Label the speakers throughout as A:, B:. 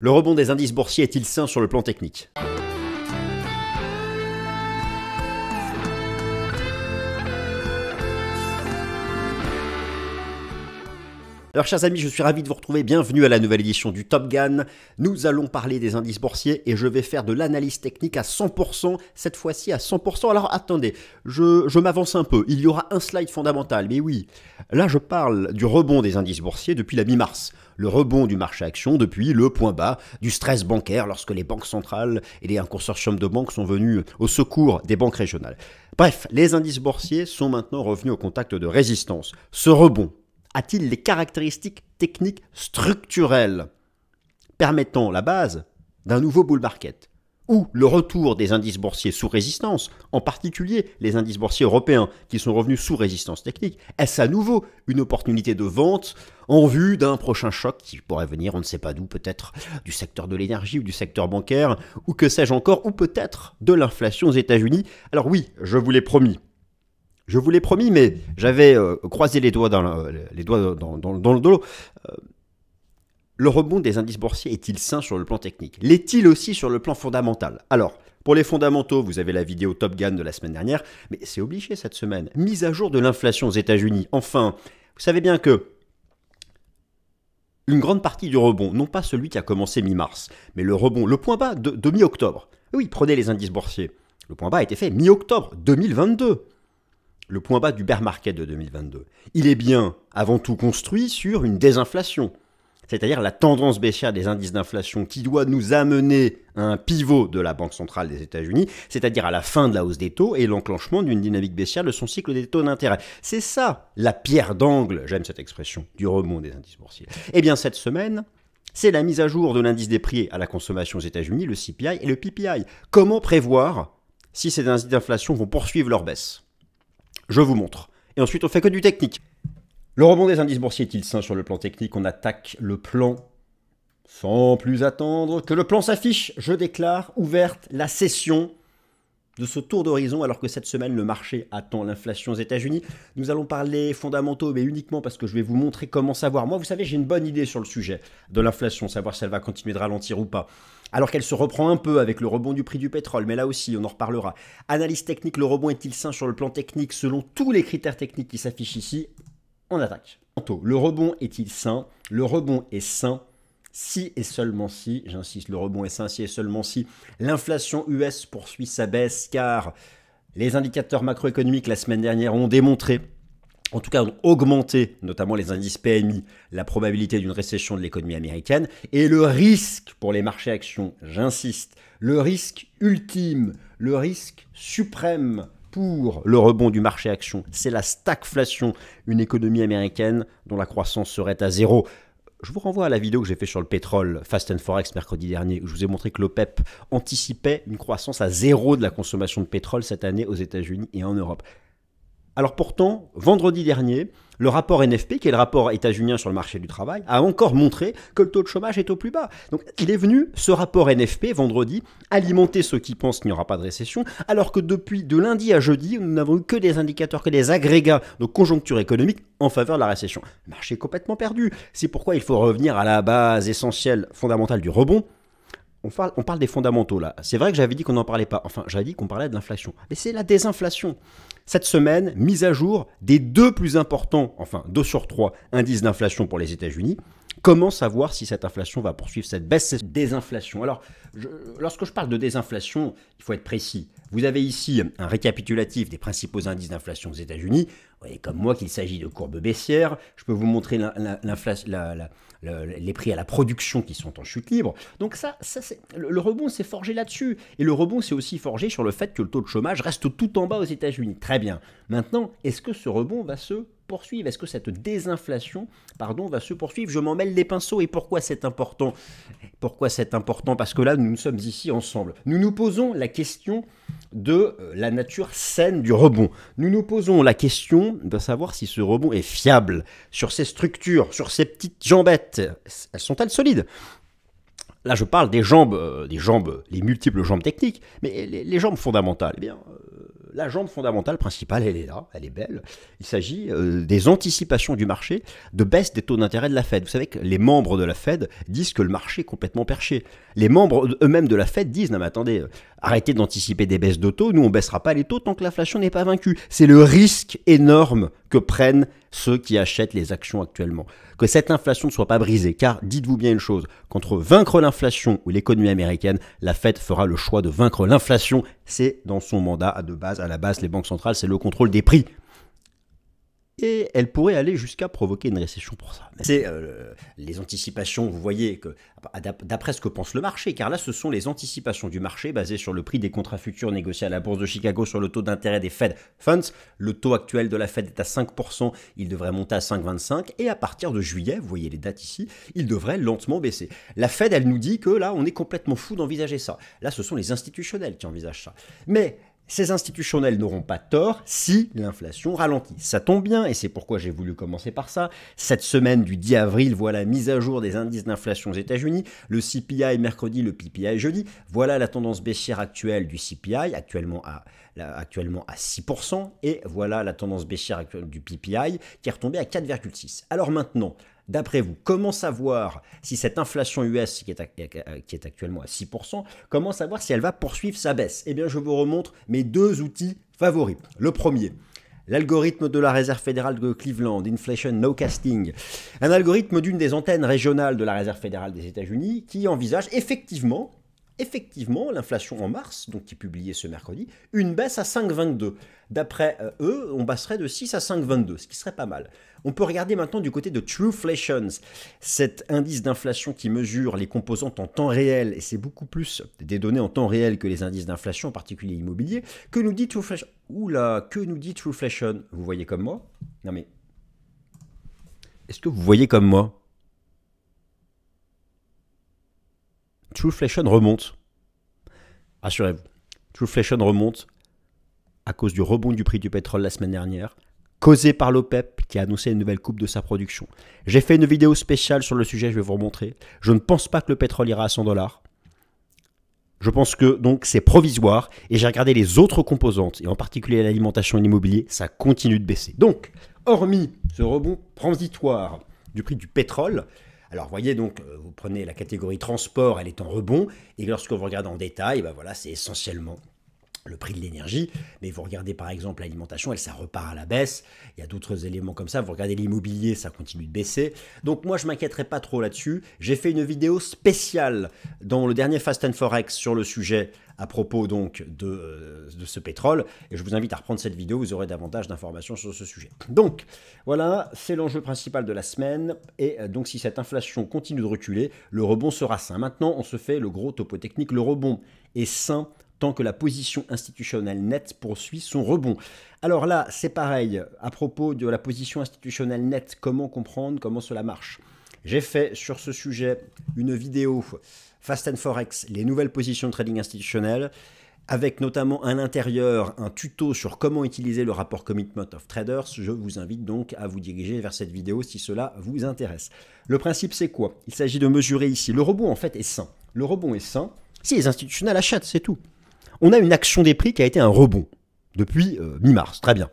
A: Le rebond des indices boursiers est-il sain sur le plan technique? Alors chers amis, je suis ravi de vous retrouver, bienvenue à la nouvelle édition du Top Gun. Nous allons parler des indices boursiers et je vais faire de l'analyse technique à 100%, cette fois-ci à 100%. Alors attendez, je m'avance un peu, il y aura un slide fondamental, mais oui, là je parle du rebond des indices boursiers depuis la mi-mars. Le rebond du marché action depuis le point bas du stress bancaire lorsque les banques centrales et un consortium de banques sont venus au secours des banques régionales. Bref, les indices boursiers sont maintenant revenus au contact de résistance. Ce rebond a-t-il les caractéristiques techniques structurelles permettant la base d'un nouveau bull market? Ou le retour des indices boursiers sous résistance, en particulier les indices boursiers européens qui sont revenus sous résistance technique, est-ce à nouveau une opportunité de vente en vue d'un prochain choc qui pourrait venir, on ne sait pas d'où, peut-être du secteur de l'énergie ou du secteur bancaire, ou que sais-je encore, ou peut-être de l'inflation aux États-Unis? Alors oui, je vous l'ai promis. Je vous l'ai promis, mais j'avais croisé les doigts dans le dos. Le rebond des indices boursiers est-il sain sur le plan technique? L'est-il aussi sur le plan fondamental? Alors, pour les fondamentaux, vous avez la vidéo Top Gun de la semaine dernière, mais c'est obligé cette semaine. Mise à jour de l'inflation aux États-Unis. Enfin, vous savez bien que une grande partie du rebond, non pas celui qui a commencé mi-mars, mais le rebond, le point bas de mi-octobre. Oui, prenez les indices boursiers. Le point bas a été fait mi-octobre 2022. Le point bas du bear market de 2022. Il est bien avant tout construit sur une désinflation, c'est-à-dire la tendance baissière des indices d'inflation qui doit nous amener à un pivot de la Banque centrale des États-Unis, c'est-à-dire à la fin de la hausse des taux et l'enclenchement d'une dynamique baissière de son cycle des taux d'intérêt. C'est ça la pierre d'angle, j'aime cette expression, du rebond des indices boursiers. Eh bien cette semaine, c'est la mise à jour de l'indice des prix à la consommation aux États-Unis, le CPI et le PPI. Comment prévoir si ces indices d'inflation vont poursuivre leur baisse? Je vous montre. Et ensuite, on fait que du technique. Le rebond des indices boursiers est-il sain sur le plan technique? On attaque le plan sans plus attendre que le plan s'affiche. Je déclare ouverte la session de ce tour d'horizon alors que cette semaine, le marché attend l'inflation aux États-Unis. Nous allons parler fondamentaux, mais uniquement parce que je vais vous montrer comment savoir. Moi, vous savez, j'ai une bonne idée sur le sujet de l'inflation, savoir si elle va continuer de ralentir ou pas. Alors qu'elle se reprend un peu avec le rebond du prix du pétrole, mais là aussi, on en reparlera. Analyse technique, le rebond est-il sain sur le plan technique selon tous les critères techniques qui s'affichent ici? On attaque. Le rebond est-il sain? Le rebond est sain si et seulement si, j'insiste, le rebond est sain si et seulement si, l'inflation US poursuit sa baisse, car les indicateurs macroéconomiques la semaine dernière ont démontré, en tout cas ont augmenté, notamment les indices PMI, la probabilité d'une récession de l'économie américaine, et le risque pour les marchés actions, j'insiste, le risque ultime, le risque suprême pour le rebond du marché action, c'est la stagflation, une économie américaine dont la croissance serait à zéro. Je vous renvoie à la vidéo que j'ai fait sur le pétrole Fast and Forex mercredi dernier, où je vous ai montré que l'OPEP anticipait une croissance à zéro de la consommation de pétrole cette année aux États-Unis et en Europe. Alors pourtant, vendredi dernier, le rapport NFP, qui est le rapport états-unien sur le marché du travail, a encore montré que le taux de chômage est au plus bas. Donc il est venu, ce rapport NFP, vendredi, alimenter ceux qui pensent qu'il n'y aura pas de récession, alors que depuis de lundi à jeudi, nous n'avons eu que des indicateurs, que des agrégats de conjoncture économique en faveur de la récession. Le marché est complètement perdu. C'est pourquoi il faut revenir à la base essentielle, fondamentale du rebond. On parle des fondamentaux là. C'est vrai que j'avais dit qu'on n'en parlait pas. Enfin, j'avais dit qu'on parlait de l'inflation. Mais c'est la désinflation. Cette semaine, mise à jour des deux plus importants, enfin 2 sur 3 indices d'inflation pour les États-Unis. Comment savoir si cette inflation va poursuivre cette baisse, cette désinflation? Alors, lorsque je parle de désinflation, il faut être précis. Vous avez ici un récapitulatif des principaux indices d'inflation aux États-Unis. Vous voyez comme moi qu'il s'agit de courbes baissières. Je peux vous montrer les prix à la production qui sont en chute libre. Donc le rebond s'est forgé là-dessus. Et le rebond s'est aussi forgé sur le fait que le taux de chômage reste tout en bas aux États-Unis. Très bien. Maintenant, est-ce que ce rebond va se poursuivre? Est-ce que cette désinflation, va se poursuivre? Je m'en mêle les pinceaux. Et pourquoi c'est important? Pourquoi c'est important? Parce que là, nous sommes ici ensemble. Nous nous posons la question de la nature saine du rebond. Nous nous posons la question de savoir si ce rebond est fiable sur ses structures, sur ses petites jambettes. Elles sont-elles solides? Là, je parle des jambes, les multiples jambes techniques, mais les jambes fondamentales. Eh bien, la jambe fondamentale principale, elle est là, elle est belle. Il s'agit des anticipations du marché de baisse des taux d'intérêt de la Fed. Vous savez que les membres de la Fed disent que le marché est complètement perché. Les membres eux-mêmes de la Fed disent, non mais attendez, arrêtez d'anticiper des baisses de taux, nous on baissera pas les taux tant que l'inflation n'est pas vaincue. C'est le risque énorme que prennent ceux qui achètent les actions actuellement. Que cette inflation ne soit pas brisée, car dites-vous bien une chose, qu'entre vaincre l'inflation ou l'économie américaine, la Fed fera le choix de vaincre l'inflation. C'est dans son mandat à la base, les banques centrales, c'est le contrôle des prix. Et elle pourrait aller jusqu'à provoquer une récession pour ça. C'est les anticipations, vous voyez, que d'après ce que pense le marché, car là ce sont les anticipations du marché basées sur le prix des contrats futurs négociés à la bourse de Chicago sur le taux d'intérêt des Fed Funds. Le taux actuel de la Fed est à 5%, il devrait monter à 5,25 et à partir de juillet, vous voyez les dates ici, il devrait lentement baisser. La Fed, elle nous dit que là on est complètement fou d'envisager ça. Là ce sont les institutionnels qui envisagent ça. Mais ces institutionnels n'auront pas tort si l'inflation ralentit. Ça tombe bien et c'est pourquoi j'ai voulu commencer par ça. Cette semaine du 10 avril, voilà la mise à jour des indices d'inflation aux États-Unis. Le CPI mercredi, le PPI jeudi. Voilà la tendance baissière actuelle du CPI, actuellement à 6%. Et voilà la tendance baissière actuelle du PPI qui est retombée à 4,6. Alors maintenant, d'après vous, comment savoir si cette inflation US qui est actuellement à 6%, comment savoir si elle va poursuivre sa baisse? Eh bien, je vous remontre mes deux outils favoris. Le premier, l'algorithme de la Réserve fédérale de Cleveland, Inflation Nowcasting, un algorithme d'une des antennes régionales de la Réserve fédérale des États-Unis qui envisage effectivement l'inflation en mars, donc qui est publiée ce mercredi, une baisse à 5,22. D'après eux, on passerait de 6 à 5,22, ce qui serait pas mal. On peut regarder maintenant du côté de Trueflations, cet indice d'inflation qui mesure les composantes en temps réel, et c'est beaucoup plus des données en temps réel que les indices d'inflation, en particulier immobilier. Que nous dit Trueflation? Oula, que nous dit Trueflation? Vous voyez comme moi? Non mais, est-ce que vous voyez comme moi? Trueflation remonte. Rassurez-vous, Trueflation remonte à cause du rebond du prix du pétrole la semaine dernière, causé par l'OPEP qui a annoncé une nouvelle coupe de sa production. J'ai fait une vidéo spéciale sur le sujet, je vais vous remontrer. Je ne pense pas que le pétrole ira à 100 $. Je pense que donc c'est provisoire et j'ai regardé les autres composantes et en particulier l'alimentation et l'immobilier, ça continue de baisser. Donc, hormis ce rebond transitoire du prix du pétrole, alors, vous voyez, donc, vous prenez la catégorie transport, elle est en rebond, et lorsque vous regardez en détail, ben voilà, c'est essentiellement le prix de l'énergie, mais vous regardez par exemple l'alimentation, ça repart à la baisse, il y a d'autres éléments comme ça, vous regardez l'immobilier, ça continue de baisser, donc moi je ne m'inquiéterai pas trop là-dessus, j'ai fait une vidéo spéciale dans le dernier Fast and Forex sur le sujet à propos donc de ce pétrole, et je vous invite à reprendre cette vidéo, vous aurez davantage d'informations sur ce sujet. Donc voilà, c'est l'enjeu principal de la semaine, et donc si cette inflation continue de reculer, le rebond sera sain. Maintenant on se fait le gros topo technique, le rebond est sain tant que la position institutionnelle nette poursuit son rebond. Alors là, c'est pareil, à propos de la position institutionnelle nette, comment comprendre comment cela marche? J'ai fait sur ce sujet une vidéo Fast and Forex, les nouvelles positions de trading institutionnel, avec notamment à l'intérieur un tuto sur comment utiliser le rapport Commitment of Traders. Je vous invite donc à vous diriger vers cette vidéo si cela vous intéresse. Le principe, c'est quoi? Il s'agit de mesurer ici. Le rebond, en fait, est sain. Le rebond est sain si les institutionnels achètent, c'est tout. On a une action des prix qui a été un rebond depuis mi-mars, très bien.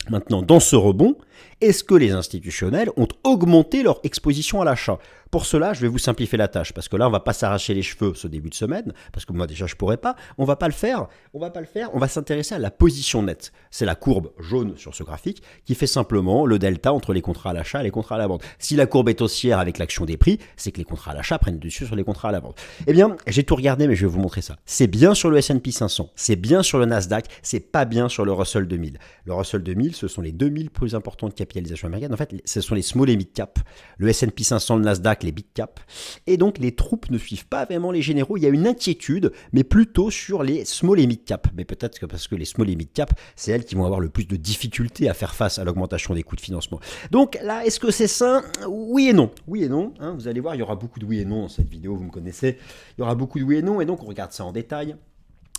A: Maintenant, dans ce rebond, est-ce que les institutionnels ont augmenté leur exposition à l'achat? Pour cela, je vais vous simplifier la tâche, parce que là, on ne va pas s'arracher les cheveux ce début de semaine, parce que moi déjà, je ne pourrais pas. On ne va pas le faire, on va s'intéresser à la position nette. C'est la courbe jaune sur ce graphique qui fait simplement le delta entre les contrats à l'achat et les contrats à la vente. Si la courbe est haussière avec l'action des prix, c'est que les contrats à l'achat prennent dessus sur les contrats à la vente. Eh bien, j'ai tout regardé, mais je vais vous montrer ça. C'est bien sur le S&P 500, c'est bien sur le Nasdaq, c'est pas bien sur le Russell 2000. Le Russell 2000, ce sont les 2000 plus importantes capitalisations américaines. En fait, ce sont les small et mid cap. Le S&P 500, le Nasdaq, les big cap. Et donc, les troupes ne suivent pas vraiment les généraux. Il y a une inquiétude, mais plutôt sur les small et mid cap. Mais peut-être que parce que les small et mid cap, c'est elles qui vont avoir le plus de difficultés à faire face à l'augmentation des coûts de financement. Donc là, est-ce que c'est sain? Oui et non. Oui et non. Hein, vous allez voir, il y aura beaucoup de oui et non dans cette vidéo, vous me connaissez. Il y aura beaucoup de oui et non, et donc on regarde ça en détail.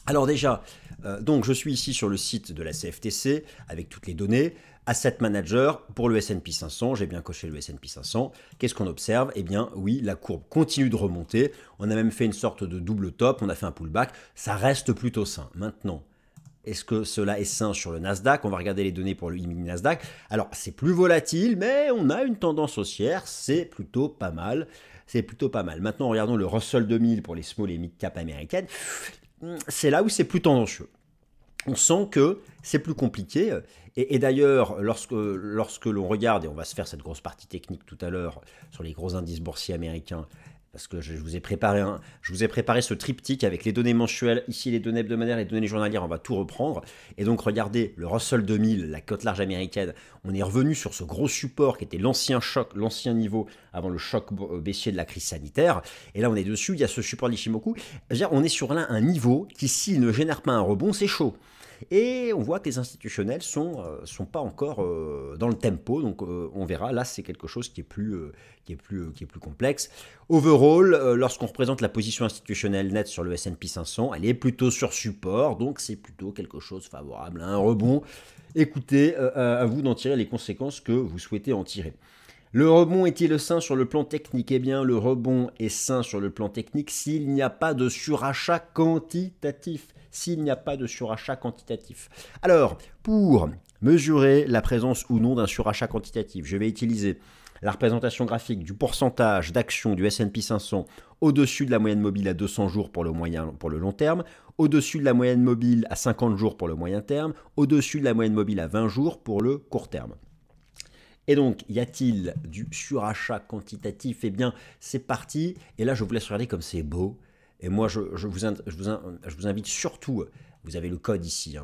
A: Alors déjà, donc je suis ici sur le site de la CFTC avec toutes les données. Asset Manager pour le S&P 500, j'ai bien coché le S&P 500. Qu'est-ce qu'on observe? Eh bien oui, la courbe continue de remonter. On a même fait une sorte de double top, on a fait un pullback. Ça reste plutôt sain. Maintenant, Est-ce que cela est sain sur le Nasdaq? On va regarder les données pour le mini Nasdaq. Alors, c'est plus volatile, mais on a une tendance haussière, c'est plutôt pas mal. C'est plutôt pas mal. Maintenant, regardons le Russell 2000 pour les small et mid cap américaines. C'est là où c'est plus tendancieux. On sent que c'est plus compliqué. Et d'ailleurs, lorsque l'on regarde, et on va se faire cette grosse partie technique tout à l'heure sur les gros indices boursiers américains, parce que je vous ai préparé ce triptyque avec les données mensuelles, ici les données hebdomadaires, les données journalières, on va tout reprendre. Et donc regardez, le Russell 2000, la cote large américaine, on est revenu sur ce gros support qui était l'ancien choc, l'ancien niveau avant le choc baissier de la crise sanitaire. Et là on est dessus, il y a ce support d'Ishimoku. On est sur là un niveau qui, s'il ne génère pas un rebond, c'est chaud. Et on voit que les institutionnels sont pas encore dans le tempo, donc on verra. Là, c'est quelque chose qui est plus complexe. Overall, lorsqu'on représente la position institutionnelle nette sur le S&P 500, elle est plutôt sur support, donc c'est plutôt quelque chose favorable à un rebond. Écoutez, à vous d'en tirer les conséquences que vous souhaitez en tirer. Le rebond est-il sain sur le plan technique? Eh bien, le rebond est sain sur le plan technique s'il n'y a pas de surachat quantitatif. Alors, pour mesurer la présence ou non d'un surachat quantitatif, je vais utiliser la représentation graphique du pourcentage d'actions du S&P 500 au-dessus de la moyenne mobile à 200 jours pour le long terme, au-dessus de la moyenne mobile à 50 jours pour le moyen terme, au-dessus de la moyenne mobile à 20 jours pour le court terme. Et donc, y a-t-il du surachat quantitatif? Eh bien, c'est parti. Et là, je vous laisse regarder comme c'est beau. Et moi, je vous invite surtout, vous avez le code ici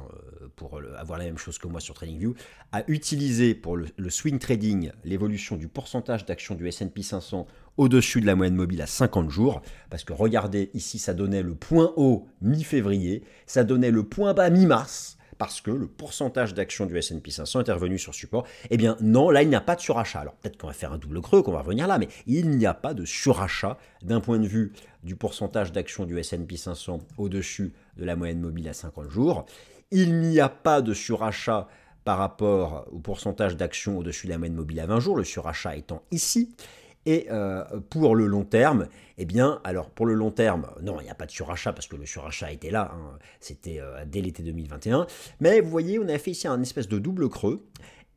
A: pour avoir la même chose que moi sur TradingView, à utiliser pour le swing trading l'évolution du pourcentage d'actions du S&P 500 au-dessus de la moyenne mobile à 50 jours. Parce que regardez, ici, ça donnait le point haut mi-février, ça donnait le point bas mi-mars, parce que le pourcentage d'actions du S&P 500 est revenu sur support. Eh bien non, là il n'y a pas de surachat. Alors peut-être qu'on va faire un double creux, qu'on va revenir là, mais il n'y a pas de surachat d'un point de vue du pourcentage d'actions du S&P 500 au-dessus de la moyenne mobile à 50 jours. Il n'y a pas de surachat par rapport au pourcentage d'actions au-dessus de la moyenne mobile à 20 jours, le surachat étant ici. Et pour le long terme, eh bien, alors pour le long terme, non, il n'y a pas de surachat parce que le surachat était là, c'était dès l'été 2021. Mais vous voyez, on a fait ici un espèce de double creux.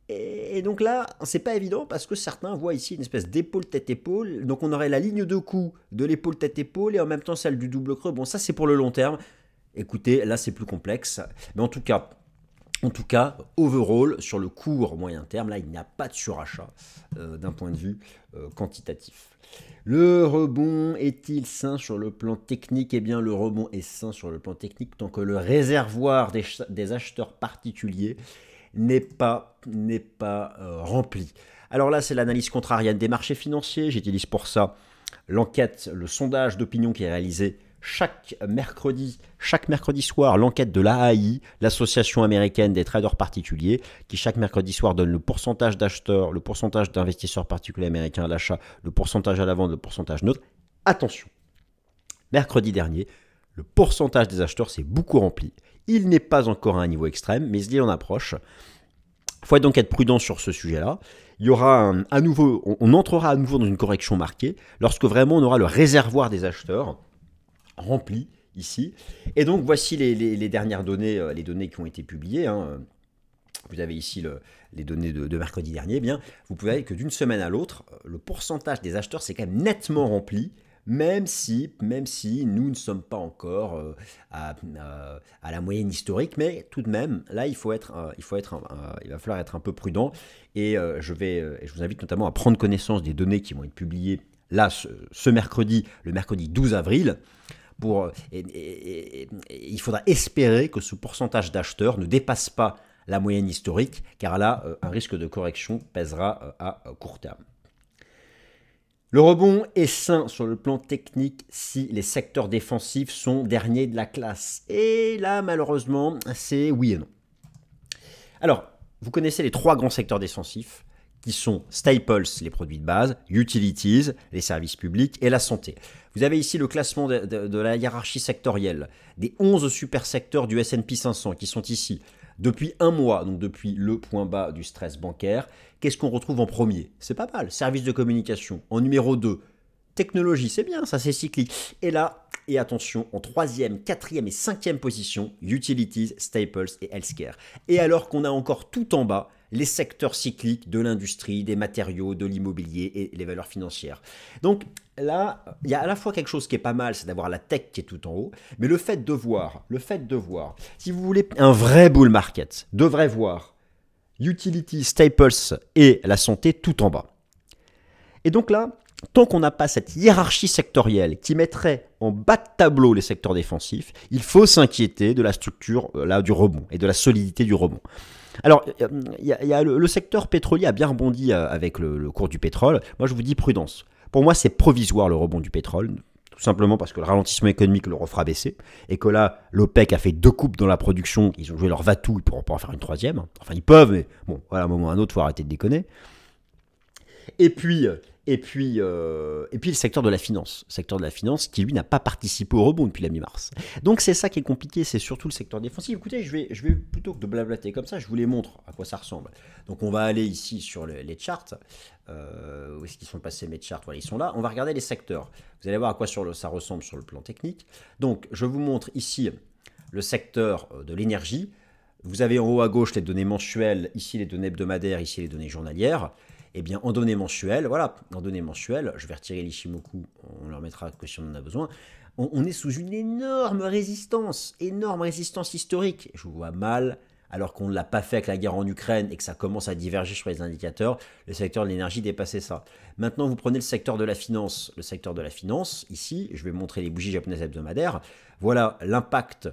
A: Et donc là, c'est pas évident parce que certains voient ici une espèce d'épaule tête-épaule. Donc on aurait la ligne de coup de l'épaule tête-épaule et en même temps celle du double creux. Bon, ça c'est pour le long terme. Écoutez, là c'est plus complexe. Mais en tout cas, overall, sur le court moyen terme, là, il n'y a pas de surachat d'un point de vue quantitatif. Le rebond est-il sain sur le plan technique? Eh bien, le rebond est sain sur le plan technique tant que le réservoir des acheteurs particuliers n'est pas rempli. Alors là, c'est l'analyse contrarienne des marchés financiers. J'utilise pour ça l'enquête, le sondage d'opinion qui est réalisé chaque mercredi soir, l'enquête de l'AAI, l'Association américaine des traders particuliers, qui chaque mercredi soir donne le pourcentage d'acheteurs, le pourcentage d'investisseurs particuliers américains à l'achat, le pourcentage à la vente, le pourcentage neutre. Attention, mercredi dernier, le pourcentage des acheteurs s'est beaucoup rempli. Il n'est pas encore à un niveau extrême, mais il en approche. Il faut donc être prudent sur ce sujet-là. Il y aura on entrera à nouveau dans une correction marquée lorsque vraiment on aura le réservoir des acheteurs rempli ici. Et donc voici les dernières données, les données qui ont été publiées. Vous avez ici les données de mercredi dernier. Eh bien, vous pouvez voir que d'une semaine à l'autre, le pourcentage des acheteurs s'est quand même nettement rempli, même si nous ne sommes pas encore à la moyenne historique, mais tout de même, là, il va falloir être un peu prudent. Et je vous invite notamment à prendre connaissance des données qui vont être publiées là ce mercredi, le mercredi 12 avril. Il faudra espérer que ce pourcentage d'acheteurs ne dépasse pas la moyenne historique, car là, un risque de correction pèsera à court terme. Le rebond est sain sur le plan technique si les secteurs défensifs sont derniers de la classe. Et là, malheureusement, c'est oui et non. Alors, vous connaissez les trois grands secteurs défensifs qui sont staples, les produits de base, utilities, les services publics et la santé. Vous avez ici le classement de la hiérarchie sectorielle des 11 super secteurs du S&P 500 qui sont ici depuis un mois, donc depuis le point bas du stress bancaire. Qu'est-ce qu'on retrouve en premier? C'est pas mal, services de communication. En numéro 2, technologie, c'est bien, ça c'est cyclique. Et là, Et attention, en troisième, quatrième et cinquième position, Utilities, Staples et Healthcare. Et alors qu'on a encore tout en bas les secteurs cycliques de l'industrie, des matériaux, de l'immobilier et les valeurs financières. Donc là, il y a à la fois quelque chose qui est pas mal, c'est d'avoir la tech qui est tout en haut, mais le fait de voir, si vous voulez un vrai bull market, devrait voir Utilities, Staples et la santé tout en bas. Et donc là, tant qu'on n'a pas cette hiérarchie sectorielle qui mettrait en bas de tableau les secteurs défensifs, il faut s'inquiéter de la structure là, du rebond et de la solidité du rebond. Alors, le secteur pétrolier a bien rebondi avec le cours du pétrole. Moi, je vous dis prudence. Pour moi, c'est provisoire le rebond du pétrole, tout simplement parce que le ralentissement économique le refera baisser et que là, l'OPEC a fait 2 coupes dans la production. Ils ont joué leur va-tout, ils ne pourront pas en faire une troisième. Enfin, ils peuvent, mais bon, voilà, à un moment ou à un autre, il faut arrêter de déconner. Et puis le secteur de la finance qui lui n'a pas participé au rebond depuis la mi-mars. Donc c'est ça qui est compliqué, c'est surtout le secteur défensif. Écoutez, je vais plutôt que de blablater comme ça, je vous les montre à quoi ça ressemble. Donc on va aller ici sur les charts. Où est-ce qu'ils sont passés mes charts? Voilà, ils sont là. On va regarder les secteurs. Vous allez voir à quoi ça ressemble sur le plan technique. Donc je vous montre ici le secteur de l'énergie. Vous avez en haut à gauche les données mensuelles, ici les données hebdomadaires, ici les données journalières. Eh bien, en données mensuelles, voilà, en données mensuelles, je vais retirer l'Ishimoku, on le remettra que si on en a besoin, on est sous une énorme résistance historique. Je vous vois mal, alors qu'on ne l'a pas fait avec la guerre en Ukraine et que ça commence à diverger sur les indicateurs, le secteur de l'énergie dépassait ça. Maintenant, vous prenez le secteur de la finance. Le secteur de la finance, ici, je vais montrer les bougies japonaises hebdomadaires. Voilà l'impact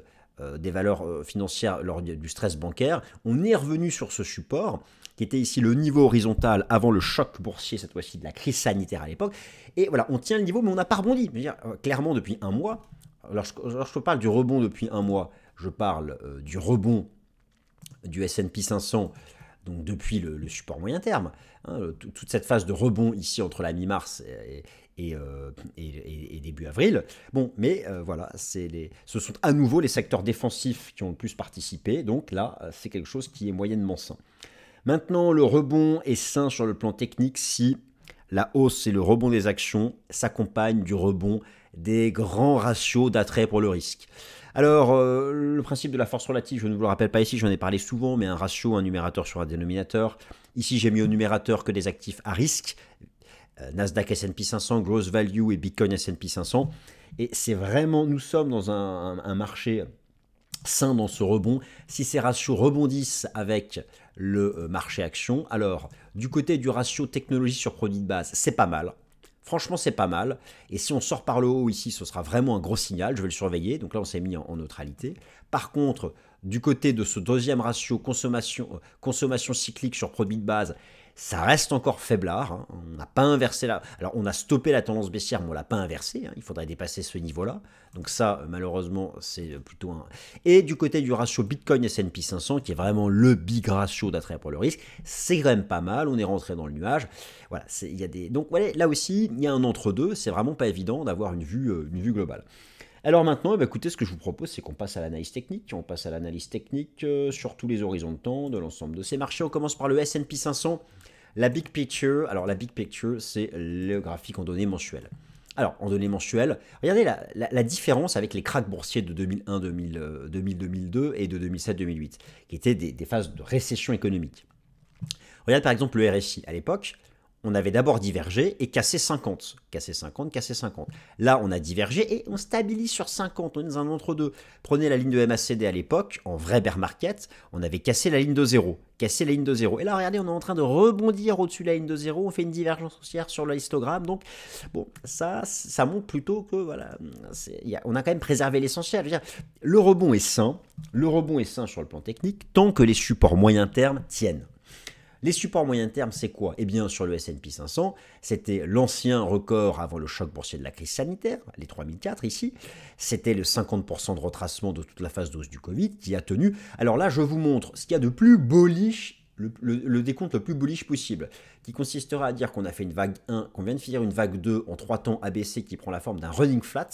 A: des valeurs financières lors du stress bancaire. On est revenu sur ce support qui était ici le niveau horizontal avant le choc boursier, cette fois-ci de la crise sanitaire à l'époque. Et voilà, on tient le niveau, mais on n'a pas rebondi. Je veux dire, clairement, depuis un mois, lorsque je parle du rebond depuis un mois, je parle du rebond du S&P 500, donc depuis le support moyen terme. Hein, toute cette phase de rebond ici entre la mi-mars et début avril. Bon, mais voilà, ce sont à nouveau les secteurs défensifs qui ont le plus participé. Donc là, c'est quelque chose qui est moyennement sain. Maintenant, le rebond est sain sur le plan technique si la hausse et le rebond des actions s'accompagnent du rebond des grands ratios d'attrait pour le risque. Alors, le principe de la force relative, je ne vous le rappelle pas ici, j'en ai parlé souvent, mais un ratio, un numérateur sur un dénominateur. Ici, j'ai mis au numérateur que des actifs à risque, Nasdaq S&P 500, Growth Value et Bitcoin S&P 500. Et c'est vraiment, nous sommes dans un marché sain dans ce rebond. Si ces ratios rebondissent avec le marché action, alors du côté du ratio technologie sur produit de base, c'est pas mal. Franchement, c'est pas mal. Et si on sort par le haut ici, ce sera vraiment un gros signal. Je vais le surveiller. Donc là, on s'est mis en neutralité. Par contre, du côté de ce deuxième ratio consommation cyclique sur produit de base, ça reste encore faiblard. Hein. On n'a pas inversé là. Alors, on a stoppé la tendance baissière, mais on ne l'a pas inversée. Hein. Il faudrait dépasser ce niveau-là. Donc ça, malheureusement, c'est plutôt un... Et du côté du ratio Bitcoin S&P 500, qui est vraiment le big ratio d'attrait pour le risque, c'est quand même pas mal. On est rentré dans le nuage. Voilà, il y a des... Donc voilà, là aussi, il y a un entre-deux. C'est vraiment pas évident d'avoir une vue globale. Alors maintenant, écoutez, ce que je vous propose, c'est qu'on passe à l'analyse technique. On passe à l'analyse technique sur tous les horizons de temps de l'ensemble de ces marchés. On commence par le S&P 500. La big picture, alors la big picture, c'est le graphique en données mensuelles. Alors, en données mensuelles, regardez la différence avec les cracks boursiers de 2001, 2002 et de 2007-2008, qui étaient des phases de récession économique. Regardez par exemple le RSI. À l'époque, on avait d'abord divergé et cassé 50. Cassé 50, cassé 50. Là, on a divergé et on stabilise sur 50. On est dans un entre-deux. Prenez la ligne de MACD à l'époque, en vrai bear market, on avait cassé la ligne de 0. Cassé la ligne de 0. Et là, regardez, on est en train de rebondir au-dessus de la ligne de 0. On fait une divergence haussière sur le histogramme. Donc, bon, ça montre plutôt que, voilà, on a quand même préservé l'essentiel. Le rebond est sain. Le rebond est sain sur le plan technique tant que les supports moyen terme tiennent. Les supports moyen terme, c'est quoi? Eh bien, sur le S&P 500, c'était l'ancien record avant le choc boursier de la crise sanitaire, les 3004 ici. C'était le 50% de retracement de toute la phase d'hausse du Covid qui a tenu. Alors là, je vous montre ce qu'il y a de plus bullish, le décompte le plus bullish possible, qui consistera à dire qu'on a fait une vague 1, qu'on vient de finir une vague 2 en 3 temps ABC qui prend la forme d'un running flat,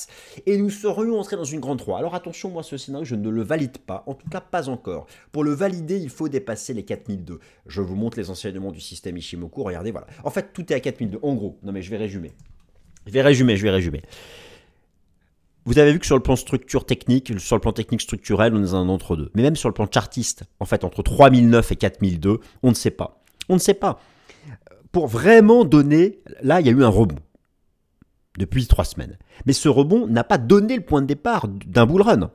A: et nous serions entrés dans une grande 3. Alors attention, moi ce scénario, je ne le valide pas, en tout cas pas encore. Pour le valider, il faut dépasser les 4002. Je vous montre les enseignements du système Ishimoku, regardez, voilà. En fait, tout est à 4002, en gros. Non mais je vais résumer. Je vais résumer. vous avez vu que sur le plan structure technique, sur le plan technique structurel, on est un entre-deux. Mais même sur le plan chartiste, en fait, entre 3009 et 4002, on ne sait pas. On ne sait pas. Pour vraiment donner, là, il y a eu un rebond depuis 3 semaines. Mais ce rebond n'a pas donné le point de départ d'un bull run.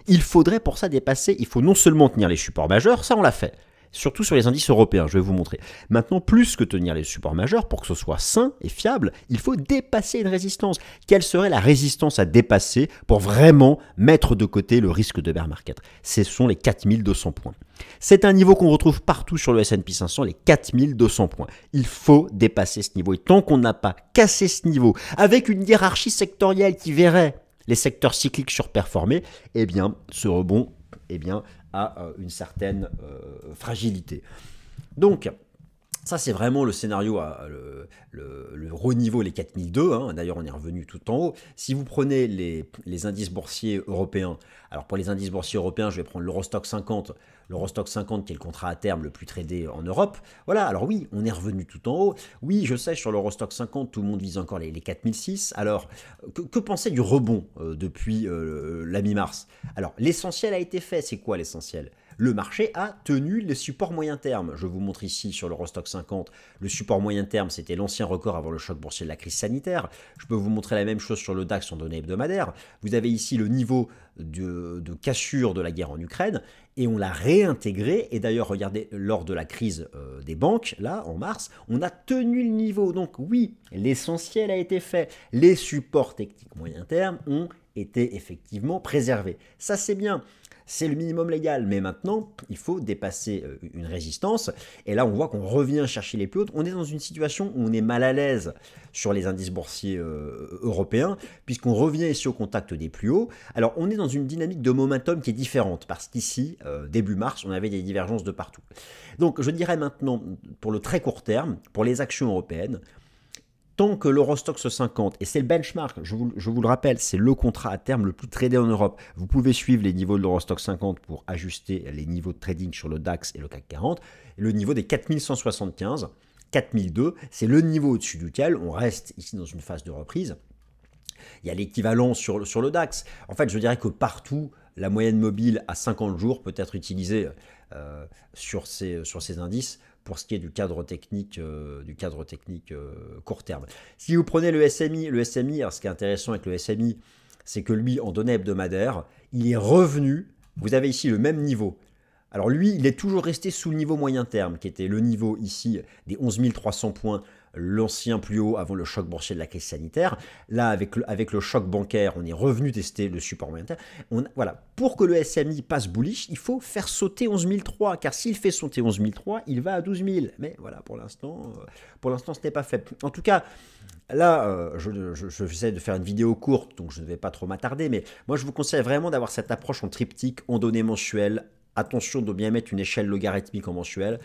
A: Il faudrait pour ça dépasser, il faut non seulement tenir les supports majeurs, ça on l'a fait, surtout sur les indices européens, je vais vous montrer. Maintenant, plus que tenir les supports majeurs, pour que ce soit sain et fiable, il faut dépasser une résistance. Quelle serait la résistance à dépasser pour vraiment mettre de côté le risque de bear market? Ce sont les 4200 points. C'est un niveau qu'on retrouve partout sur le S&P 500, les 4200 points. Il faut dépasser ce niveau. Et tant qu'on n'a pas cassé ce niveau, avec une hiérarchie sectorielle qui verrait les secteurs cycliques surperformer, eh bien, ce rebond a une certaine fragilité. Donc, ça, c'est vraiment le scénario, le haut niveau, les 4002. Hein. D'ailleurs, on est revenu tout en haut. Si vous prenez les indices boursiers européens, alors pour les indices boursiers européens, je vais prendre l'Eurostoxx 50. L'Eurostoxx 50 qui est le contrat à terme le plus tradé en Europe. Voilà, alors oui, on est revenu tout en haut. Oui, je sais, sur l'Eurostoxx 50, tout le monde vise encore les 4006. Alors, que penser du rebond depuis la mi-mars? Alors, l'essentiel a été fait. C'est quoi l'essentiel? Le marché a tenu les supports moyen terme. Je vous montre ici sur l'Eurostoxx 50, le support moyen terme, c'était l'ancien record avant le choc boursier de la crise sanitaire. Je peux vous montrer la même chose sur le DAX en données hebdomadaires. Vous avez ici le niveau de cassure de la guerre en Ukraine et on l'a réintégré. Et d'ailleurs, regardez, lors de la crise des banques, là, en mars, on a tenu le niveau. Donc oui, l'essentiel a été fait. Les supports techniques moyen terme ont été effectivement préservés. Ça, c'est bien. C'est le minimum légal, mais maintenant, il faut dépasser une résistance. Et là, on voit qu'on revient chercher les plus hautes. On est dans une situation où on est mal à l'aise sur les indices boursiers européens, puisqu'on revient ici au contact des plus hauts. Alors, on est dans une dynamique de momentum qui est différente, parce qu'ici, début mars, on avait des divergences de partout. Donc, je dirais maintenant, pour le très court terme, pour les actions européennes, tant que l'Eurostoxx 50, et c'est le benchmark, je vous le rappelle, c'est le contrat à terme le plus tradé en Europe. Vous pouvez suivre les niveaux de l'Eurostoxx 50 pour ajuster les niveaux de trading sur le DAX et le CAC 40. Et le niveau des 4175, 4002, c'est le niveau au-dessus duquel on reste ici dans une phase de reprise. Il y a l'équivalent sur le DAX. En fait, je dirais que partout, la moyenne mobile à 50 jours peut être utilisée sur ces indices pour ce qui est du cadre technique court terme. Si vous prenez le SMI, alors ce qui est intéressant avec le SMI, c'est que lui, en données hebdomadaires, il est revenu, vous avez ici le même niveau. Alors lui, il est toujours resté sous le niveau moyen terme, qui était le niveau ici des 11 300 points, l'ancien plus haut avant le choc boursier de la crise sanitaire. Là, avec le choc bancaire, on est revenu tester le support moyen terme. Voilà. Pour que le SMI passe bullish, il faut faire sauter 11 003, car s'il fait sauter 11 003, il va à 12 000. Mais voilà, pour l'instant, ce n'est pas fait. En tout cas, là, je essaie de faire une vidéo courte, donc je ne vais pas trop m'attarder, mais moi, je vous conseille vraiment d'avoir cette approche en triptyque, en données mensuelles. Attention de bien mettre une échelle logarithmique en mensuel,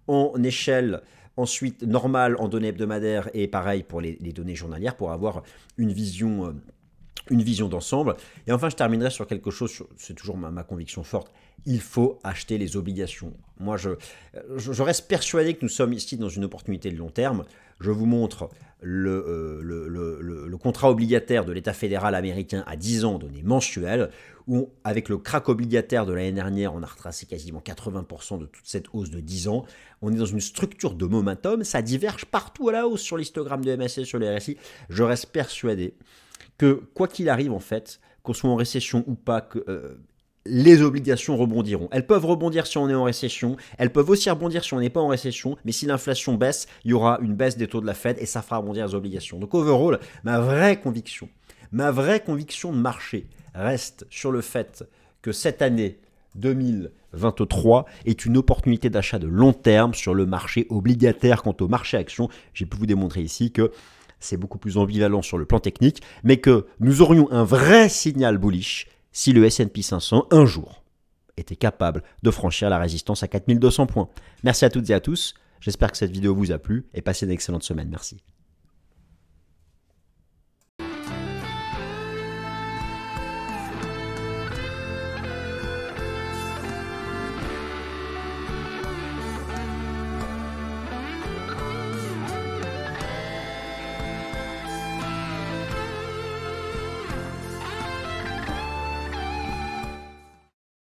A: en échelle ensuite normale en données hebdomadaires et pareil pour les données journalières pour avoir une vision d'ensemble. Et enfin, je terminerai sur quelque chose, c'est toujours ma conviction forte, il faut acheter les obligations. Moi, je reste persuadé que nous sommes ici dans une opportunité de long terme. Je vous montre le contrat obligataire de l'État fédéral américain à 10 ans donné mensuel, où avec le crack obligataire de l'année dernière, on a retracé quasiment 80% de toute cette hausse de 10 ans. On est dans une structure de momentum, ça diverge partout à la hausse sur l'histogramme de MACD, sur les RSI. Je reste persuadé que quoi qu'il arrive en fait, qu'on soit en récession ou pas, que les obligations rebondiront. Elles peuvent rebondir si on est en récession, elles peuvent aussi rebondir si on n'est pas en récession, mais si l'inflation baisse, il y aura une baisse des taux de la Fed et ça fera rebondir les obligations. Donc overall, ma vraie conviction de marché reste sur le fait que cette année 2023 est une opportunité d'achat de long terme sur le marché obligataire. Quant au marché action, j'ai pu vous démontrer ici que c'est beaucoup plus ambivalent sur le plan technique, mais que nous aurions un vrai signal bullish si le S&P 500, un jour, était capable de franchir la résistance à 4200 points. Merci à toutes et à tous, j'espère que cette vidéo vous a plu et passez une excellente semaine. Merci.